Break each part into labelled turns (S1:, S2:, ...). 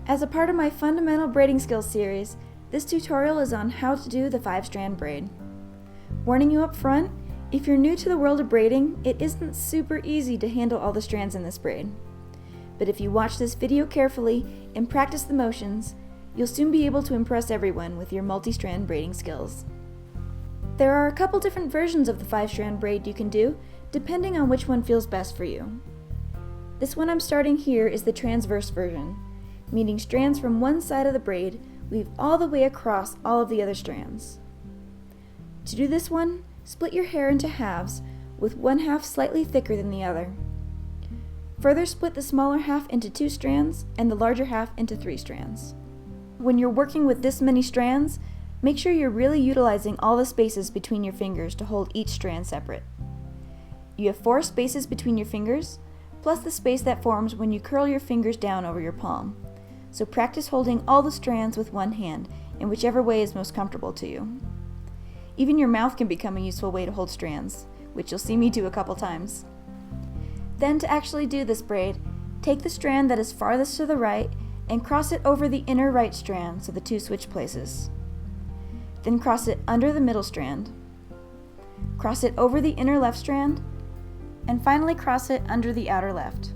S1: As a part of my Fundamental Braiding Skills series, this tutorial is on how to do the 5-strand braid. Warning you up front, if you're new to the world of braiding, it isn't super easy to handle all the strands in this braid. But if you watch this video carefully and practice the motions, you'll soon be able to impress everyone with your multi-strand braiding skills. There are a couple different versions of the 5-strand braid you can do, depending on which one feels best for you. This one I'm starting here is the transverse version, meaning strands from one side of the braid weave all the way across all of the other strands. To do this one, split your hair into halves, with one half slightly thicker than the other. Further split the smaller half into 2 strands and the larger half into 3 strands. When you're working with this many strands, make sure you're really utilizing all the spaces between your fingers to hold each strand separate. You have 4 spaces between your fingers, plus the space that forms when you curl your fingers down over your palm. So practice holding all the strands with one hand, in whichever way is most comfortable to you. Even your mouth can become a useful way to hold strands, which you'll see me do a couple times. Then to actually do this braid, take the strand that is farthest to the right and cross it over the inner right strand so the 2 switch places. Then cross it under the middle strand. Cross it over the inner left strand, and finally cross it under the outer left.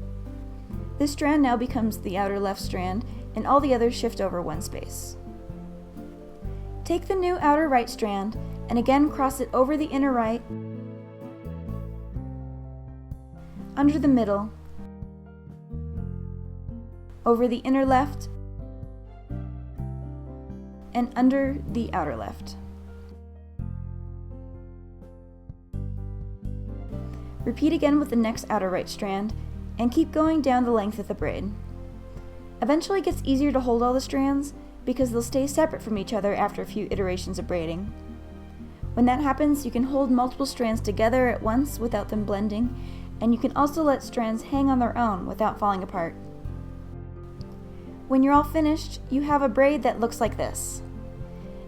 S1: This strand now becomes the outer left strand, and all the others shift over one space. Take the new outer right strand and again cross it over the inner right, under the middle, over the inner left, and under the outer left. Repeat again with the next outer right strand, and keep going down the length of the braid. Eventually it gets easier to hold all the strands because they'll stay separate from each other after a few iterations of braiding. When that happens, you can hold multiple strands together at once without them blending, and you can also let strands hang on their own without falling apart. When you're all finished, you have a braid that looks like this.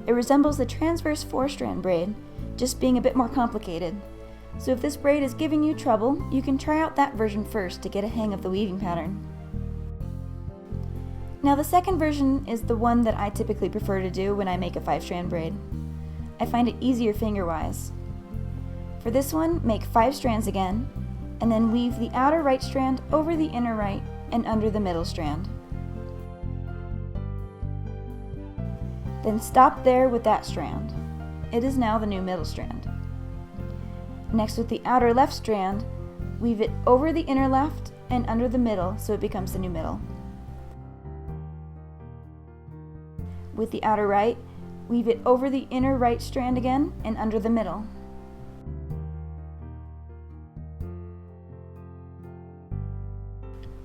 S1: It resembles the transverse 4-strand braid, just being a bit more complicated. So if this braid is giving you trouble, you can try out that version first to get a hang of the weaving pattern. Now the second version is the one that I typically prefer to do when I make a 5-strand braid. I find it easier finger-wise. For this one, make 5 strands again, and then weave the outer right strand over the inner right and under the middle strand. Then stop there with that strand. It is now the new middle strand. Next, with the outer left strand, weave it over the inner left and under the middle so it becomes the new middle. With the outer right, weave it over the inner right strand again and under the middle.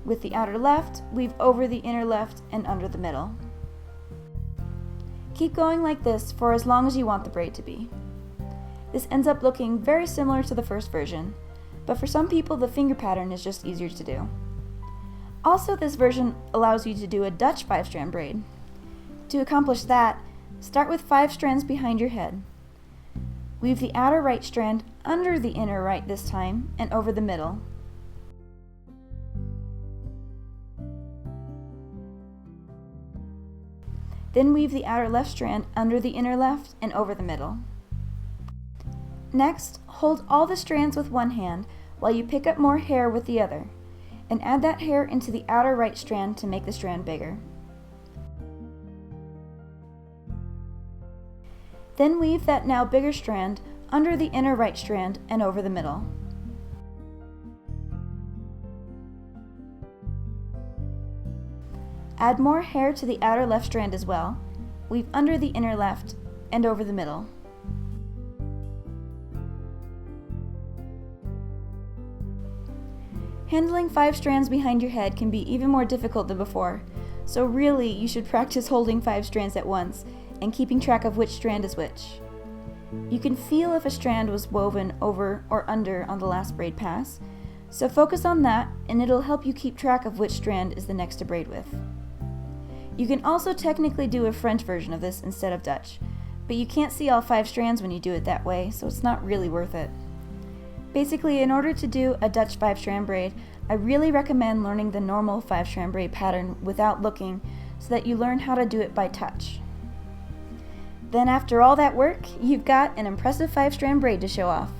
S1: With the outer left, weave over the inner left and under the middle. Keep going like this for as long as you want the braid to be. This ends up looking very similar to the first version, but for some people the finger pattern is just easier to do. Also, this version allows you to do a Dutch 5-strand braid. To accomplish that, start with 5 strands behind your head. Weave the outer right strand under the inner right this time and over the middle. Then weave the outer left strand under the inner left and over the middle. Next, hold all the strands with one hand while you pick up more hair with the other, and add that hair into the outer right strand to make the strand bigger. Then weave that now bigger strand under the inner right strand and over the middle. Add more hair to the outer left strand as well. Weave under the inner left and over the middle. Handling 5 strands behind your head can be even more difficult than before, so really you should practice holding 5 strands at once and keeping track of which strand is which. You can feel if a strand was woven over or under on the last braid pass, so focus on that and it'll help you keep track of which strand is the next to braid with. You can also technically do a French version of this instead of Dutch, but you can't see all 5 strands when you do it that way, so it's not really worth it. Basically, in order to do a Dutch 5-strand braid, I really recommend learning the normal 5-strand braid pattern without looking, so that you learn how to do it by touch. Then after all that work, you've got an impressive 5-strand braid to show off.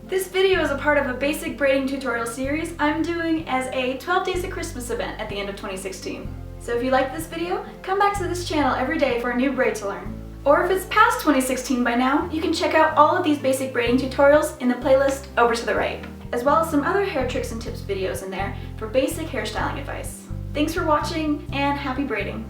S1: This video is a part of a basic braiding tutorial series I'm doing as a 12 Days of Christmas event at the end of 2016. So if you like this video, come back to this channel every day for a new braid to learn. Or if it's past 2016 by now, you can check out all of these basic braiding tutorials in the playlist over to the right, as well as some other hair tricks and tips videos in there for basic hairstyling advice. Thanks for watching and happy braiding!